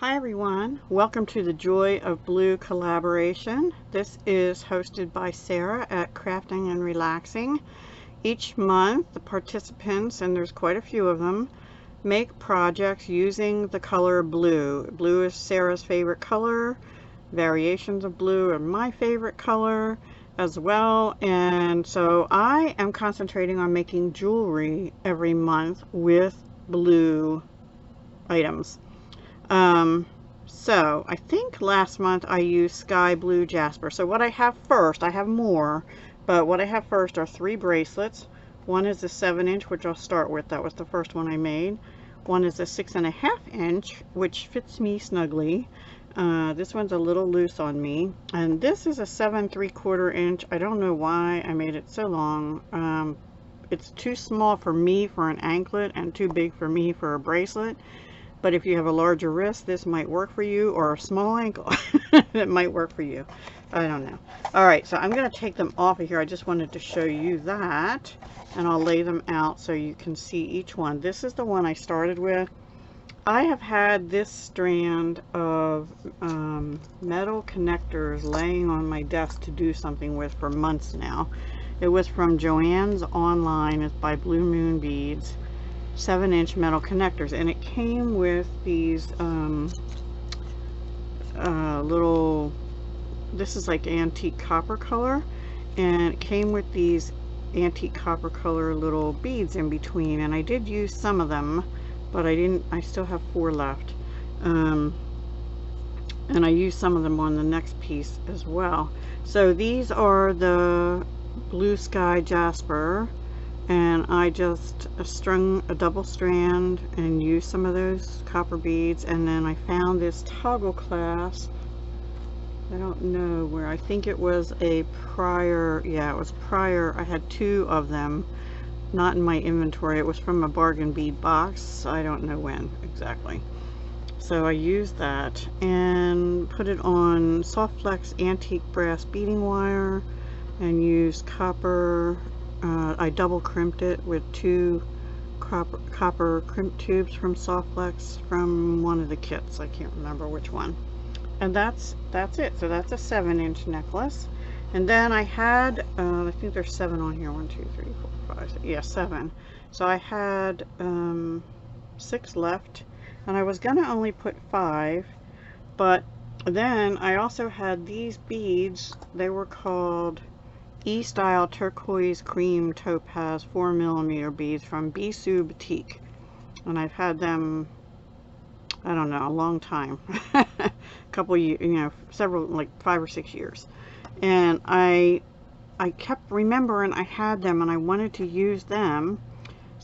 Hi everyone, welcome to the Joy of Blue collaboration. This is hosted by Sarah at Crafting and Relaxing. Each month the participants, and there's quite a few of them, make projects using the color blue. Blue is Sarah's favorite color. Variations of blue are my favorite color as well, and so I am concentrating on making jewelry every month with blue items. So I think last month I used sky blue jasper. So what I have first, I have more, but what I have first are 3 bracelets. One is a 7-inch, which I'll start with. That was the first one I made. One is a 6.5-inch, which fits me snugly. This one's a little loose on me. And this is a 7 3/4 inch. I don't know why I made it so long. It's too small for me for an anklet and too big for me for a bracelet. But if you have a larger wrist, this might work for you, or a small ankle, it might work for you. I don't know. All right, so I'm going to take them off of here. I just wanted to show you that, and I'll lay them out so you can see each one. This is the one I started with. I have had this strand of metal connectors laying on my desk to do something with for months now. It was from Joann's online. It's by Blue Moon Beads. 7-inch metal connectors, and it came with these little, this is like antique copper color, and it came with these antique copper color little beads in between, and I did use some of them, but I still have 4 left, and I used some of them on the next piece as well. So these are the blue sky jasper, and I just strung a double strand and used some of those copper beads, and then I found this toggle clasp. I don't know where. I think it was a prior, yeah, it was prior. I had 2 of them, not in my inventory. It was from a bargain bead box. I don't know when exactly. So I used that and put it on soft flex antique brass beading wire and used copper. I double crimped it with 2 copper crimp tubes from Softflex from one of the kits. I can't remember which one. And that's it. So that's a 7-inch necklace. And then I had, I think there's 7 on here. 1, 2, 3, 4, 5, 6. Yeah, 7. So I had 6 left, and I was gonna only put 5, but then I also had these beads. They were called E-Style Turquoise Cream Topaz 4mm beads from Bisou Boutique, and I've had them, I don't know, a long time. A couple years, you know, several, like 5 or 6 years, and I kept remembering I had them and I wanted to use them,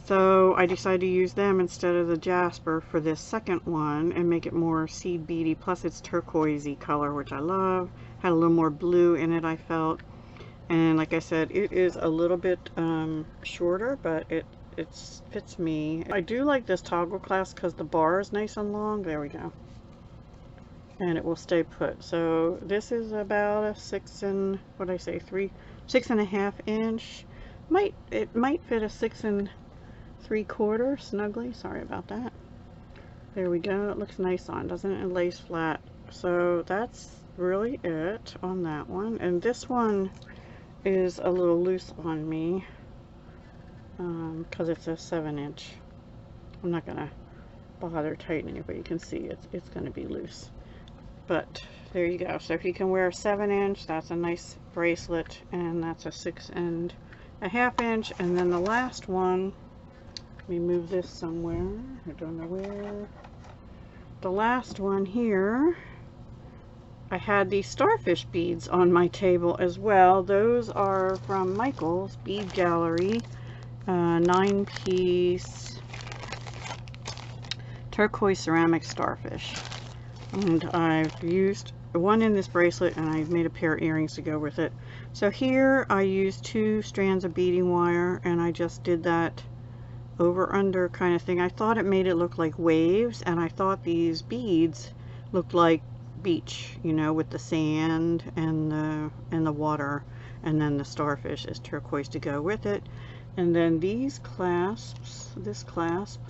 so I decided to use them instead of the jasper for this second one and make it more seed beady. Plus it's turquoisey color, which I love. Had a little more blue in it, I felt. And like I said, it is a little bit shorter, but it fits me. I do like this toggle clasp because the bar is nice and long. There we go. And it will stay put. So this is about a 6.5 inch. It might fit a 6 3/4 snugly. Sorry about that. There we go. It looks nice on, doesn't it? It lays flat. So that's really it on that one. And this one is a little loose on me because it's a 7-inch. I'm not gonna bother tightening it, but you can see it's gonna be loose. But there you go. So if you can wear a 7-inch, that's a nice bracelet, and that's a 6.5 inch. And then the last one, let me move this somewhere. I don't know where. The last one here, I had these starfish beads on my table as well. Those are from Michael's Bead Gallery, 9-piece turquoise ceramic starfish. And I've used one in this bracelet, and I made a pair of earrings to go with it. So here I used 2 strands of beading wire, and I just did that over under kind of thing. I thought it made it look like waves, and I thought these beads looked like beach, you know, with the sand and the water, and then the starfish is turquoise to go with it. And then these clasps, this clasp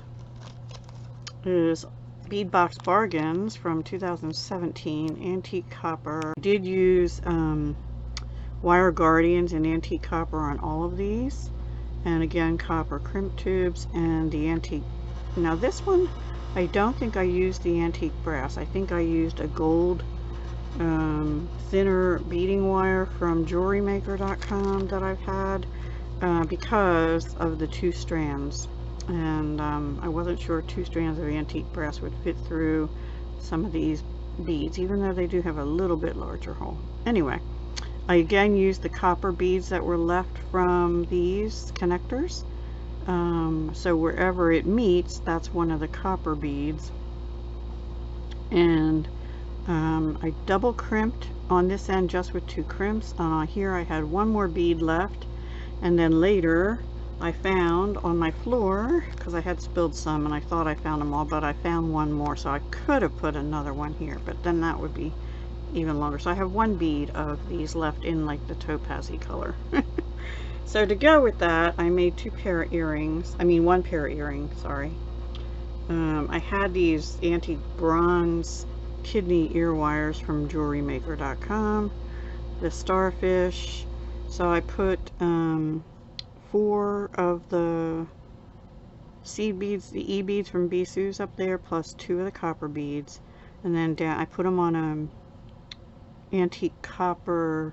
is Bead Box Bargains from 2017, antique copper. I did use Wire Guardians and antique copper on all of these, and again copper crimp tubes and the antique. Now this one, I don't think I used the antique brass. I think I used a gold thinner beading wire from jewelrymaker.com that I've had because of the 2 strands, and I wasn't sure 2 strands of antique brass would fit through some of these beads, even though they do have a little bit larger hole. Anyway, I again used the copper beads that were left from these connectors, so wherever it meets, that's one of the copper beads. And I double crimped on this end just with 2 crimps. Here I had 1 more bead left, and then later I found on my floor, because I had spilled some and I thought I found them all, but I found 1 more, so I could have put another one here, but then that would be even longer. So I have 1 bead of these left in like the topazzy color. So to go with that, I made 2 pair of earrings. I mean 1 pair of earrings, sorry. I had these antique bronze kidney ear wires from jewelrymaker.com, the starfish. So I put 4 of the seed beads, the E beads from Bisous up there, plus 2 of the copper beads, and then down I put them on a antique copper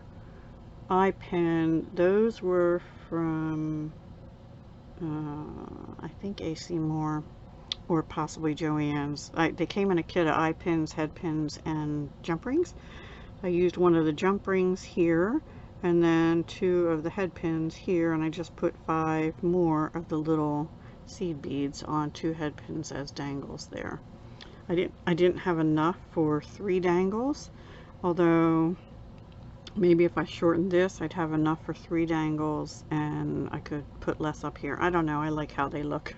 eye pin. Those were from I think AC Moore or possibly Joann's. They came in a kit of eye pins, head pins, and jump rings. I used 1 of the jump rings here, and then 2 of the head pins here, and I just put 5 more of the little seed beads on 2 head pins as dangles there. I didn't have enough for 3 dangles, although maybe if I shortened this I'd have enough for 3 dangles and I could put less up here. I don't know, I like how they look.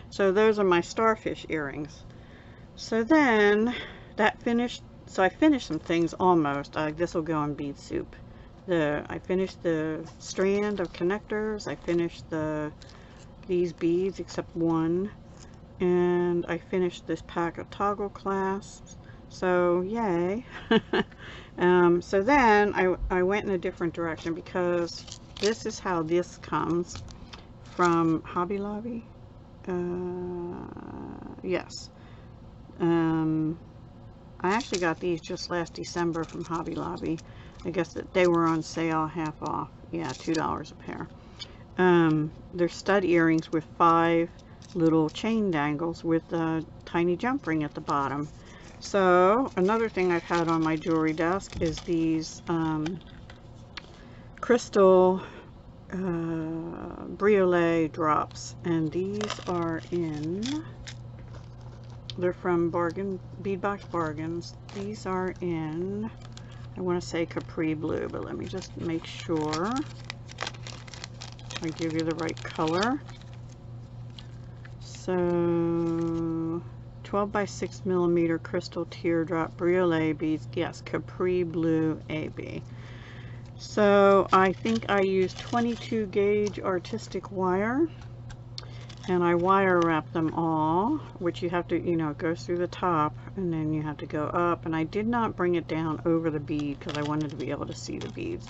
So those are my starfish earrings. So then that finished, so I finished some things almost. This will go in bead soup. I finished the strand of connectors, I finished these beads except 1, and I finished this pack of toggle clasps. So yay. So then I went in a different direction, because this is how this comes from Hobby Lobby. Yes. I actually got these just last December from Hobby Lobby. I guess that they were on sale, half off. Yeah, $2 a pair. They're stud earrings with 5 little chain dangles with a tiny jump ring at the bottom. So another thing I've had on my jewelry desk is these crystal briole drops, and these are they're from Bead Box Bargains. These are in, I want to say Capri Blue, but let me just make sure I give you the right color. So 12 by 6 millimeter crystal teardrop briole beads. Yes, Capri Blue AB. So I think I used 22 gauge artistic wire, and I wire wrap them all, which you have to, you know, it goes through the top and then you have to go up, and I did not bring it down over the bead because I wanted to be able to see the beads.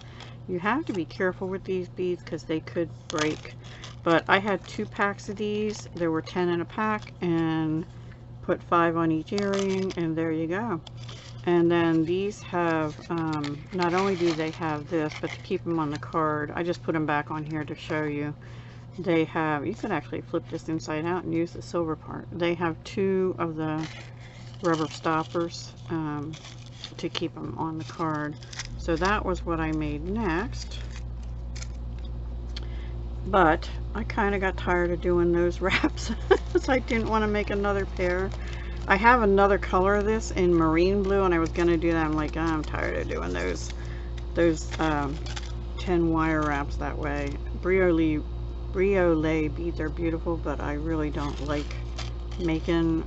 You have to be careful with these beads because they could break, but I had 2 packs of these. There were 10 in a pack, and put 5 on each earring, and there you go. And then these have, not only do they have this, but to keep them on the card, I just put them back on here to show you. They have, you could actually flip this inside out and use the silver part. They have 2 of the rubber stoppers to keep them on the card. So that was what I made next. But I kind of got tired of doing those wraps, so I didn't want to make another pair. I have another color of this in marine blue, and I was going to do that. I'm like, oh, I'm tired of doing those 10 wire wraps that way. Briole beads are beautiful, but I really don't like making,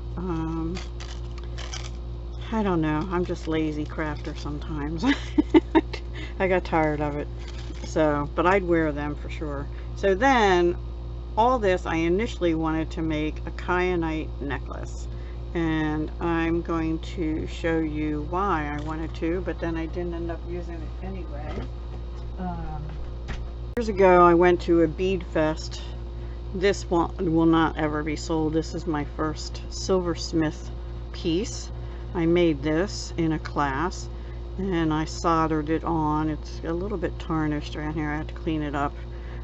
I don't know, I'm just lazy crafter sometimes. I got tired of it. So, but I'd wear them for sure. So then, all this, I initially wanted to make a kyanite necklace. and I'm going to show you why I wanted to, but then I didn't end up using it anyway. Years ago I went to a bead fest. This one will not ever be sold. This is my first silversmith piece. I made this in a class and I soldered it on. It's a little bit tarnished around here. I had to clean it up,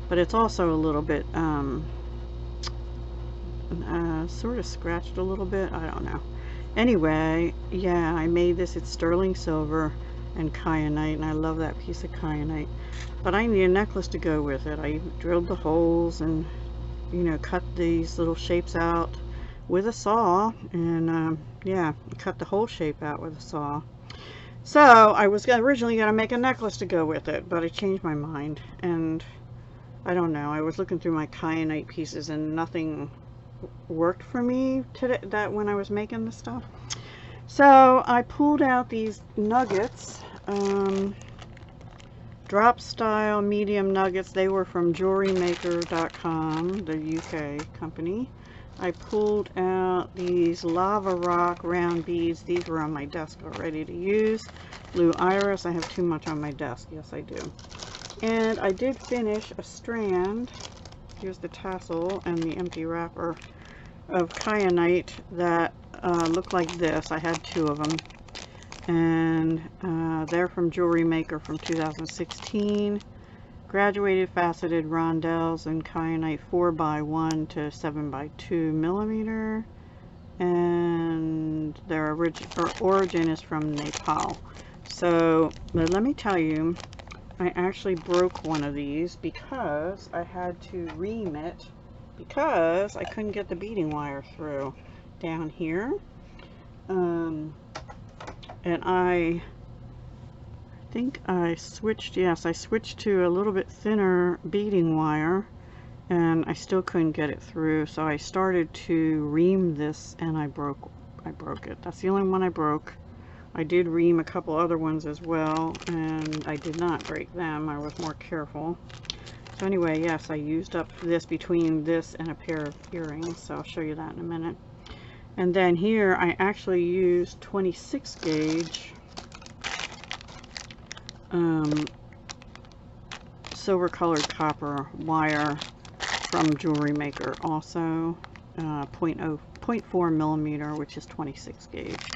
but it's also a little bit sort of scratched a little bit. I don't know. Anyway, yeah, I made this. It's sterling silver and kyanite, and I love that piece of kyanite, but I need a necklace to go with it. I drilled the holes and, you know, cut these little shapes out with a saw, and yeah, cut the whole shape out with a saw. So I was originally going to make a necklace to go with it, but I changed my mind, and I don't know, I was looking through my kyanite pieces and nothing worked for me today, that when I was making the stuff. So I pulled out these nuggets, drop style medium nuggets. They were from jewelrymaker.com, the UK company. I pulled out these lava rock round beads. These were on my desk already to use. Blue iris. I have too much on my desk. Yes, I do. And I did finish a strand. Here's the tassel and the empty wrapper of kyanite that look like this. I had two of them, and they're from Jewelry Maker from 2016. Graduated faceted rondelles in kyanite 4x1 to 7x2 millimeter, and their origin is from Nepal. So, but let me tell you, I actually broke one of these because I had to ream it because I couldn't get the beading wire through down here. And I think I switched, yes, I switched to a little bit thinner beading wire, and I still couldn't get it through. So I started to ream this, and I broke it. That's the only one I broke. I did ream a couple other ones as well, and I did not break them. I was more careful. So anyway, yes, I used up this between this and a pair of earrings, so I'll show you that in a minute. And then here I actually used 26 gauge silver colored copper wire from Jewelry Maker, also 0.4 millimeter, which is 26 gauge.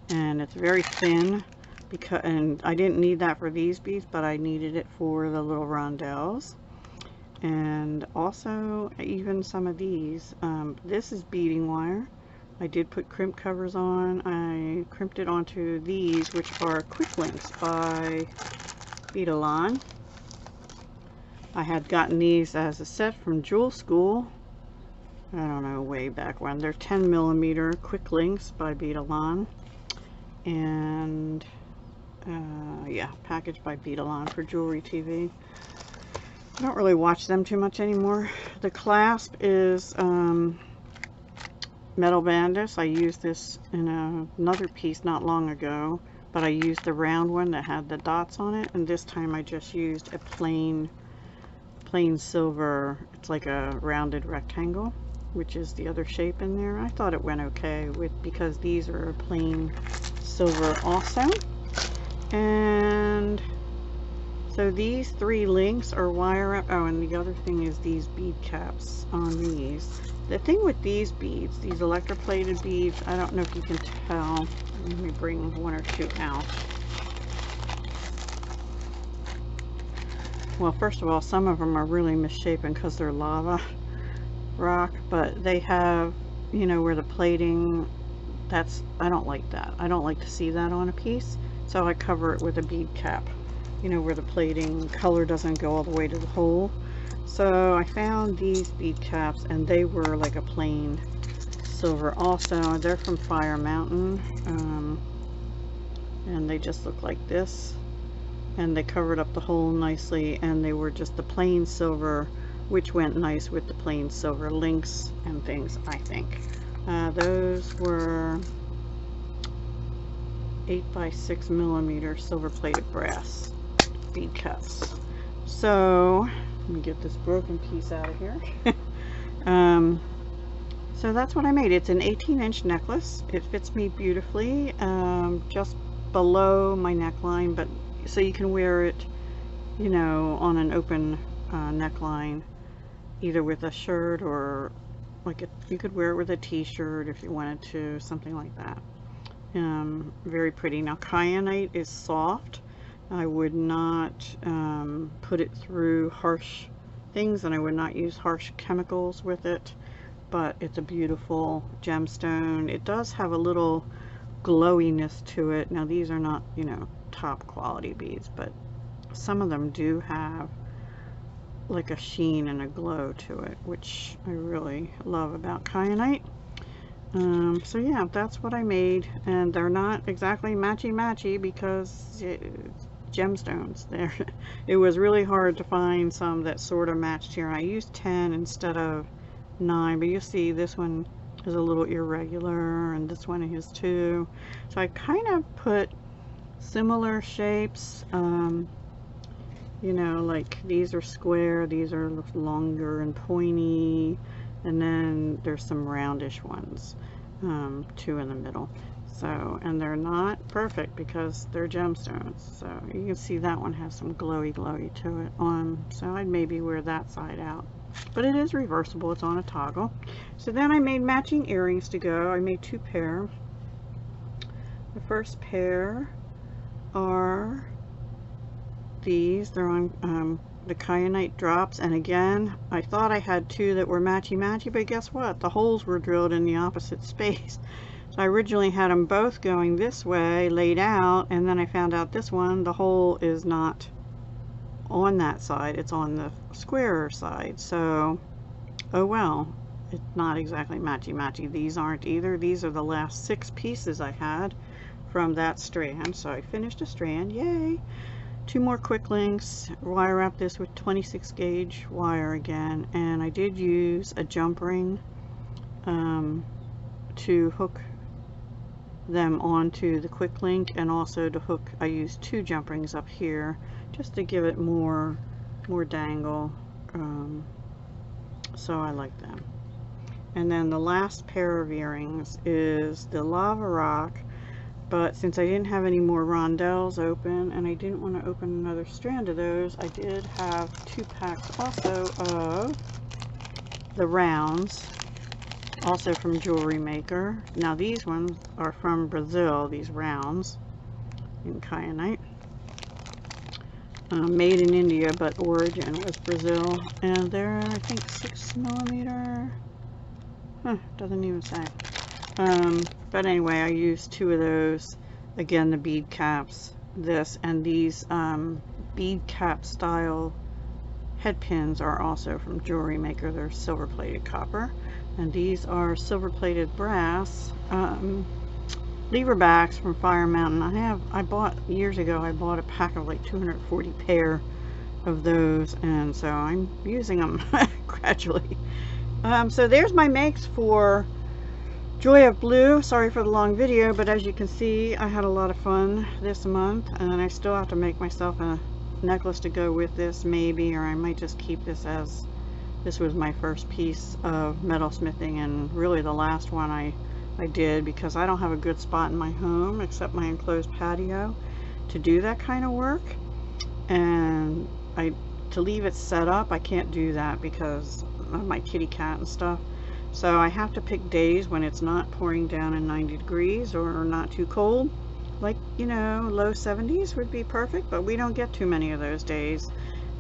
And it's very thin, because, and I didn't need that for these beads, but I needed it for the little rondelles, and also even some of these. This is beading wire. I did put crimp covers on. I crimped it onto these, which are quick links by Beading. I had gotten these as a set from Jewel School. I don't know, way back when. They're 10 millimeter quick links by Beading. And yeah, packaged by Beading for Jewelry TV. I don't really watch them too much anymore. The clasp is metal bandus. I used this in another piece not long ago, but I used the round one that had the dots on it, and this time I just used a plain silver. It's like a rounded rectangle, which is the other shape in there. I thought it went okay because these are plain silver also. And so these three links are wire up. Oh, and the other thing is these bead caps on these. The thing with these beads, these electroplated beads, I don't know if you can tell. Let me bring one or two out. Well, first of all, some of them are really misshapen because they're lava rock, but they have, you know, where the plating, that's, I don't like that. I don't like to see that on a piece, so I cover it with a bead cap, you know, where the plating color doesn't go all the way to the hole. So I found these bead caps, and they were like a plain silver also. They're from Fire Mountain, and they just look like this, and they covered up the hole nicely, and they were just the plain silver, which went nice with the plain silver links and things, I think. Those were 8x6 millimeter silver plated brass bead caps. So let me get this broken piece out of here. So that's what I made. It's an 18-inch necklace. It fits me beautifully, just below my neckline, but so you can wear it, you know, on an open neckline, either with a shirt or like you could wear it with a t-shirt if you wanted to, something like that. Very pretty. Now kyanite is soft. I would not put it through harsh things, and I would not use harsh chemicals with it, but it's a beautiful gemstone. It does have a little glowiness to it. Now these are not, you know, top quality beads, but some of them do have like a sheen and a glow to it, which I really love about kyanite. So yeah, that's what I made, and they're not exactly matchy because gemstones there. It was really hard to find some that sort of matched here. I used 10 instead of 9, but you see this one is a little irregular and this one is too. So I kind of put similar shapes, you know, like these are square, these are longer and pointy, and then there's some roundish ones, 2 in the middle. So, and they're not perfect because they're gemstones. So you can see that one has some glowy to it. So I'd maybe wear that side out. But it is reversible, it's on a toggle. So then I made matching earrings to go. I made 2 pair. The first pair are these. They're on the kyanite drops, and again, I thought I had 2 that were matchy, but guess what? The holes were drilled in the opposite space. So I originally had them both going this way, laid out, and then I found out this one, the hole is not on that side, it's on the squarer side. So, oh well, it's not exactly matchy. These aren't either. These are the last 6 pieces I had from that strand. So I finished a strand, yay! 2 more quick links, wire wrap this with 26 gauge wire again, and I did use a jump ring to hook them onto the quick link, and also to hook, I used 2 jump rings up here just to give it more dangle, so I like them. And then the last pair of earrings is the lava rock, but since I didn't have any more rondelles open and I didn't want to open another strand of those, I did have 2 packs also of the rounds, also from Jewelry Maker. Now these ones are from Brazil, these rounds in kyanite. Made in India, but origin was Brazil, and they're, I think, 6mm. Doesn't even say. But anyway, I used 2 of those. Again, the bead caps, this, and these bead cap style head pins are also from Jewelry Maker. They're silver plated copper, and these are silver plated brass lever backs from Fire Mountain. I bought years ago, I bought a pack of like 240 pair of those, and so I'm using them gradually. So there's my makes for Joy of Blue. Sorry for the long video, but as you can see, I had a lot of fun this month, and I still have to make myself a necklace to go with this, maybe, or I might just keep this as, this was my first piece of metalsmithing, and really the last one I did, because I don't have a good spot in my home except my enclosed patio to do that kind of work, and to leave it set up, I can't do that because of my kitty cat and stuff. So I have to pick days when it's not pouring down in 90 degrees or not too cold. Like, you know, low 70s would be perfect, but we don't get too many of those days,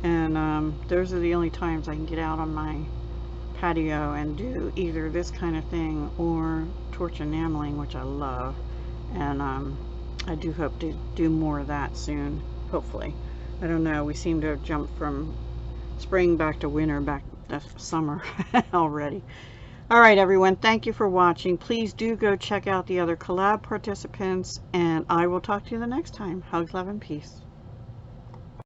and those are the only times I can get out on my patio and do either this kind of thing or torch enameling, which I love, and I do hope to do more of that soon, hopefully. I don't know, we seem to have jumped from spring back to winter, back to summer already. Alright everyone, thank you for watching. Please do go check out the other collab participants, and I will talk to you the next time. Hugs, love, and peace.